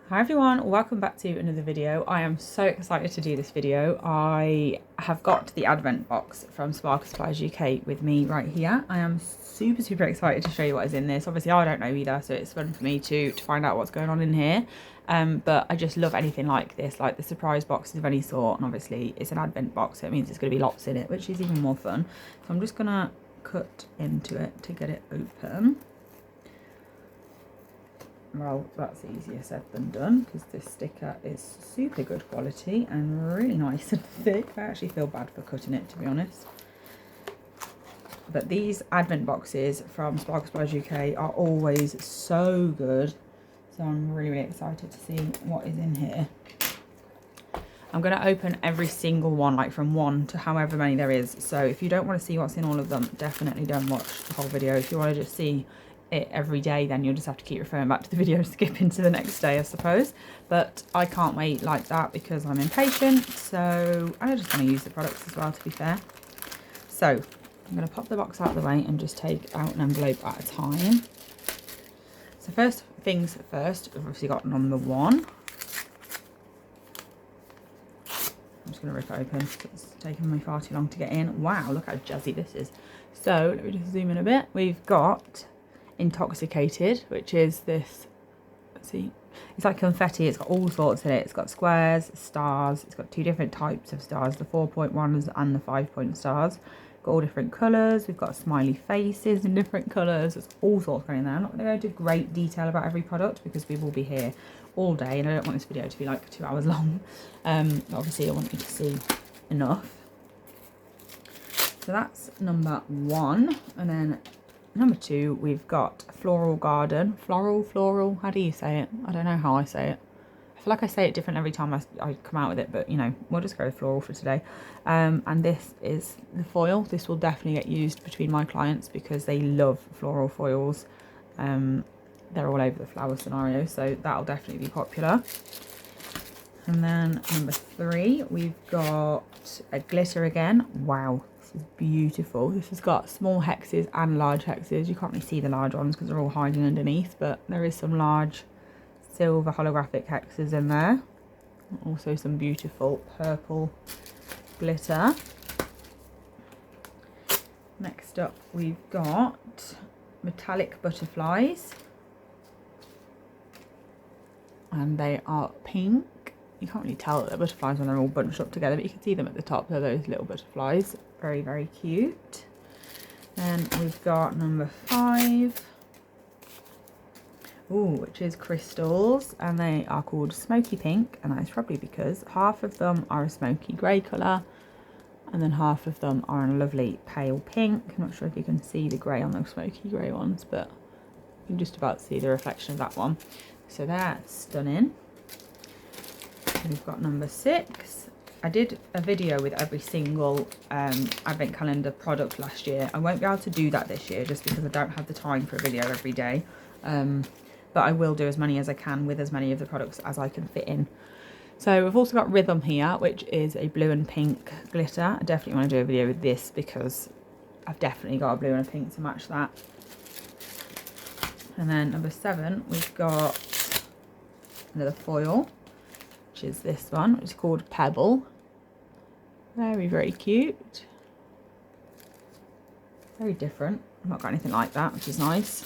Hi everyone, welcome back to another video. I am so excited to do this video. I have got the advent box from Sparkle Supplies UK with me right here. I am super excited to show you what is in this. Obviously I don't know either, so it's fun for me to find out what's going on in here. But I just love anything like this, like the surprise boxes of any sort, and obviously it's an advent box, so it means there's going to be lots in it, which is even more fun. So I'm just going to cut into it to get it open. Well, that's easier said than done because this sticker is super good quality and really nice and thick. I actually feel bad for cutting it, to be honest. But these advent boxes from Sparkle Supplies UK are always so good. So I'm really excited to see what is in here. I'm going to open every single one, like from 1 to however many there is. So if you don't want to see what's in all of them, definitely don't watch the whole video. If you want to just see it every day, then you'll just have to keep referring back to the video, skip into the next day, I suppose. But I can't wait like that because I'm impatient. So I just want to use the products as well, to be fair. So I'm going to pop the box out of the way and just take out an envelope at a time. So first things first, we've obviously got number 1. I'm just going to rip it open because it's taken me far too long to get in. Wow, look how jazzy this is. So let me just zoom in a bit. We've got Intoxicated, which is this, let's see, it's like confetti. It's got all sorts in it. It's got squares, stars. It's got 2 different types of stars, the 4-point and the 5-point stars. Got all different colours. We've got smiley faces in different colours. There's all sorts going in there. I'm not going to go into great detail about every product because we will be here all day and I don't want this video to be like 2 hours long. Obviously I want you to see enough. So that's number 1. And then number 2, we've got Floral Garden. Floral, how do you say it? I don't know how I say it. I feel like I say it different every time I come out with it, but you know, we'll just go with floral for today. And this is the foil. This will definitely get used between my clients because they love floral foils. They're all over the flower scenario, so that'll definitely be popular. And then number 3, we've got a glitter again. Wow. Is beautiful. This has got small hexes and large hexes. You can't really see the large ones because they're all hiding underneath, but there is some large silver holographic hexes in there. Also some beautiful purple glitter. Next up we've got metallic butterflies, and they are pink. You can't really tell that they're butterflies when they're all bunched up together, but you can see them at the top. They're those little butterflies. Very cute. Then we've got number 5. Which is crystals, and they are called smoky pink, and that is probably because half of them are a smoky grey colour, and then half of them are a lovely pale pink. I'm not sure if you can see the grey on those smoky grey ones, but you can just about see the reflection of that one. So that's stunning. We've got number 6. I did a video with every single advent calendar product last year. I won't be able to do that this year just because I don't have the time for a video every day. But I will do as many as I can with as many of the products as I can fit in. So we've also got Rhythm here, which is a blue and pink glitter. I definitely want to do a video with this because I've definitely got a blue and a pink to match that. And then number 7, we've got another foil, which is this one, which is called Pebble. Very cute. Very different. I've not got anything like that, which is nice.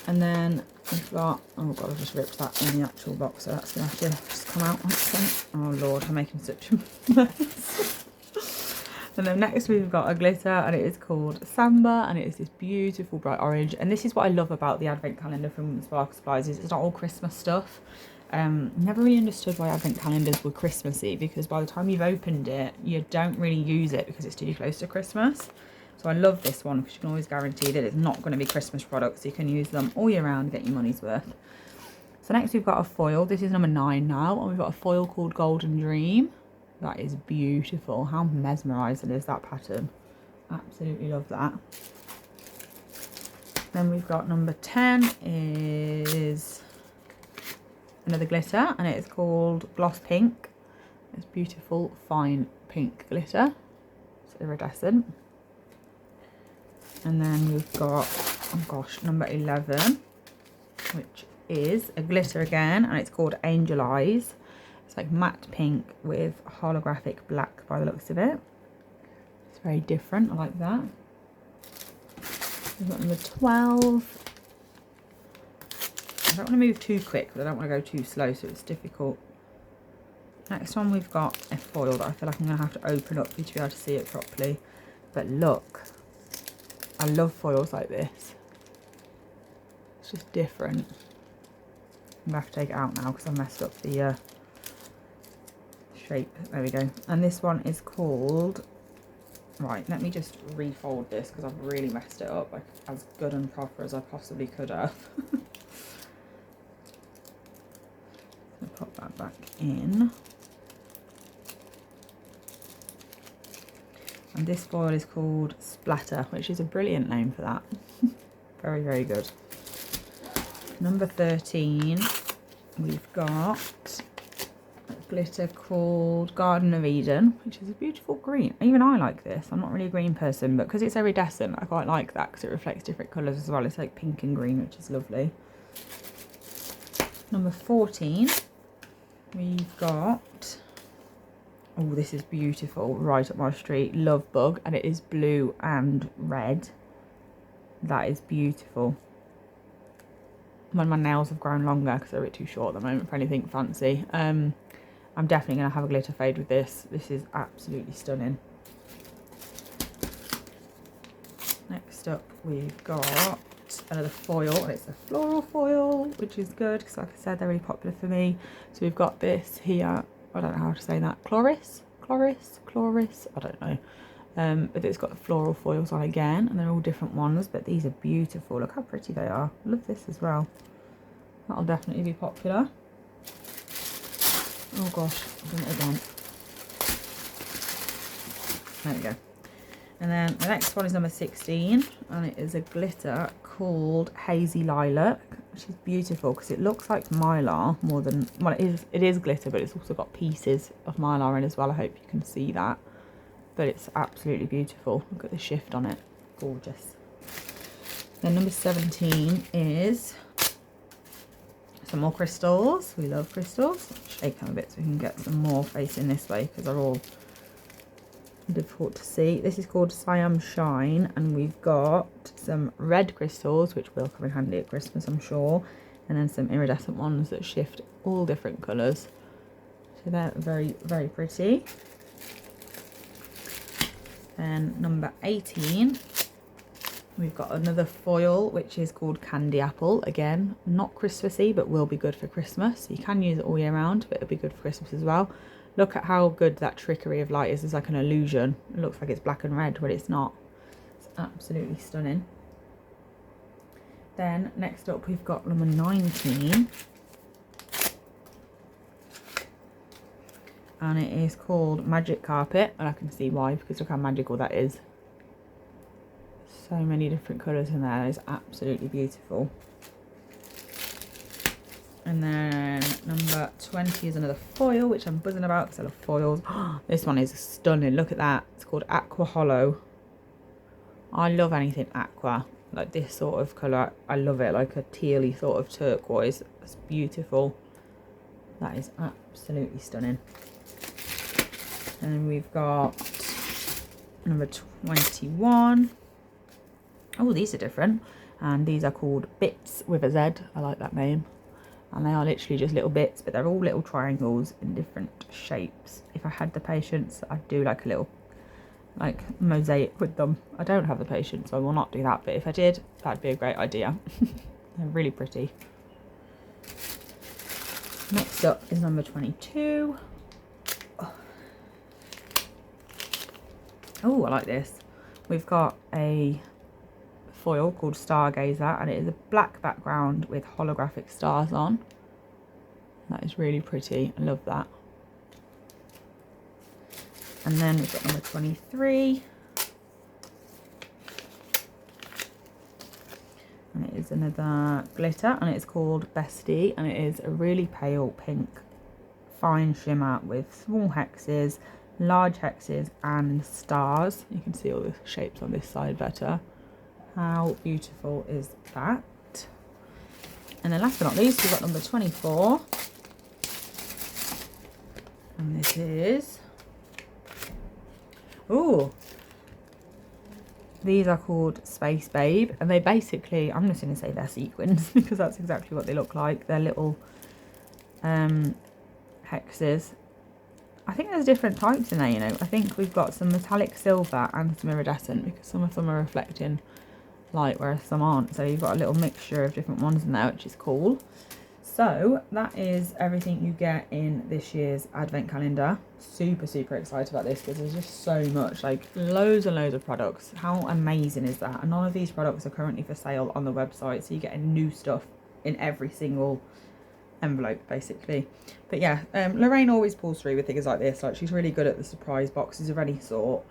And then we've got, oh god, I've just ripped that in the actual box, so that's going to have to just come out. Oh lord, I'm making such a mess. And then next we've got a glitter, and it is called Samba, and it is this beautiful bright orange. And this is what I love about the advent calendar from Sparkle Supplies, is it's not all Christmas stuff. Never really understood why advent calendars were Christmassy, because by the time you've opened it, you don't really use it because it's too close to Christmas. So I love this one because you can always guarantee that it's not going to be Christmas products. You can use them all year round and get your money's worth. So next we've got a foil. This is number 9 now, and we've got a foil called Golden Dream. That is beautiful. How mesmerising is that pattern? Absolutely love that. Then we've got number 10 is another glitter, and it is called Gloss Pink. It's beautiful fine pink glitter. It's iridescent. And then we've got, oh gosh, number 11, which is a glitter again, and it's called Angel Eyes. It's like matte pink with holographic black by the looks of it. It's very different, I like that. We've got number 12. I don't want to move too quick, but I don't want to go too slow, so it's difficult. Next one, we've got a foil that I feel like I'm going to have to open up for you to be able to see it properly. But look, I love foils like this. It's just different. I'm going to have to take it out now because I've messed up the shape. There we go. And this one is called... Right, let me just refold this because I've really messed it up like as good and proper as I possibly could have. So pop that back in. And this foil is called Splatter, which is a brilliant name for that. Very, very good. Number 13, we've got a glitter called Garden of Eden, which is a beautiful green. Even I like this. I'm not really a green person, but because it's iridescent, I quite like that because it reflects different colours as well. It's like pink and green, which is lovely. Number 14, we've got... Oh, this is beautiful, right up my street. Love Bug, and it is blue and red. That is beautiful. When my nails have grown longer, because they're a bit too short at the moment for anything fancy. I'm definitely going to have a glitter fade with this. This is absolutely stunning. Next up, we've got another foil, and it's a floral foil, which is good, because like I said, they're really popular for me. So we've got this here. I don't know how to say that. Chloris, I don't know. But it's got the floral foils on again, and they're all different ones, but these are beautiful. Look how pretty they are. I love this as well. That'll definitely be popular. Oh gosh, I've done it again. There we go. And then the next one is number 16, and it is a glitter called Hazy Lilac, which is beautiful because it looks like mylar more than, well, it is glitter, but it's also got pieces of mylar in as well. I hope you can see that, but it's absolutely beautiful. Look at the shift on it, gorgeous. Then number 17 is some more crystals. We love crystals. Shake them a bit so we can get some more facing this way because they're all difficult to see. This is called Siam Shine, and we've got some red crystals, which will come in handy at Christmas, I'm sure, and then some iridescent ones that shift all different colours. So they're very, very pretty. Then number 18, we've got another foil, which is called Candy Apple. Again, not Christmassy, but will be good for Christmas. You can use it all year round, but it'll be good for Christmas as well. Look at how good that trickery of light is. It's like an illusion. It looks like it's black and red, but it's not. It's absolutely stunning. Then next up, we've got number 19. And it is called Magic Carpet. And I can see why, because look how magical that is. So many different colours in there. It's absolutely beautiful. And then number 20 is another foil, which I'm buzzing about because I love foils. This one is stunning. Look at that. It's called Aqua Hollow. I love anything aqua. Like this sort of colour. I love it. Like a tealy sort of turquoise. It's beautiful. That is absolutely stunning. And then we've got number 21. Oh, these are different. And these are called Bits with a Z. I like that name. And they are literally just little bits, but they're all little triangles in different shapes. If I had the patience, I'd do like a little like mosaic with them. I don't have the patience, so I will not do that, but if I did, that'd be a great idea. They're really pretty. Next up is number 22. Oh, I like this. We've got a foil called Stargazer, and it is a black background with holographic stars on. That is really pretty. I love that. And then we've got number 23, and it is another glitter, and it's called Bestie, and it is a really pale pink fine shimmer with small hexes, large hexes and stars. You can see all the shapes on this side better. How beautiful is that? And then last but not least, we've got number 24. And this is... Ooh. These are called Space Babe. And they basically, I'm just going to say they're sequins because that's exactly what they look like. They're little hexes. I think there's different types in there, you know. I think we've got some metallic silver and some iridescent because some of them are reflecting light whereas some aren't. So you've got a little mixture of different ones in there, which is cool. So that is everything you get in this year's advent calendar. Super, super excited about this because there's just so much, like loads and loads of products. How amazing is that? And none of these products are currently for sale on the website. So you're getting new stuff in every single envelope basically. But yeah, Lorraine always pulls through with things like this. Like she's really good at the surprise boxes of any sort.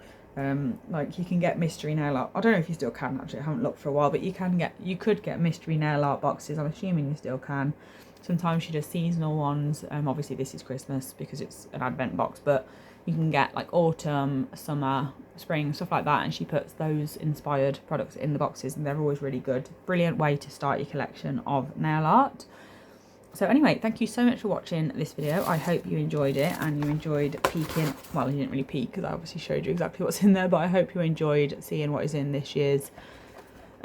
Like you can get mystery nail art. I don't know if you still can actually. I haven't looked for a while, but you could get mystery nail art boxes. I'm assuming you still can. Sometimes she does seasonal ones. Obviously this is Christmas because it's an advent box, but you can get like autumn, summer, spring, stuff like that, and she puts those inspired products in the boxes and they're always really good. Brilliant way to start your collection of nail art. So anyway, thank you so much for watching this video. I hope you enjoyed it and you enjoyed peeking. Well, you didn't really peek because I obviously showed you exactly what's in there, but I hope you enjoyed seeing what is in this year's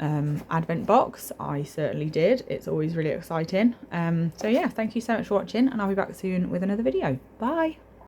advent box. I certainly did. It's always really exciting. So yeah, thank you so much for watching and I'll be back soon with another video. Bye.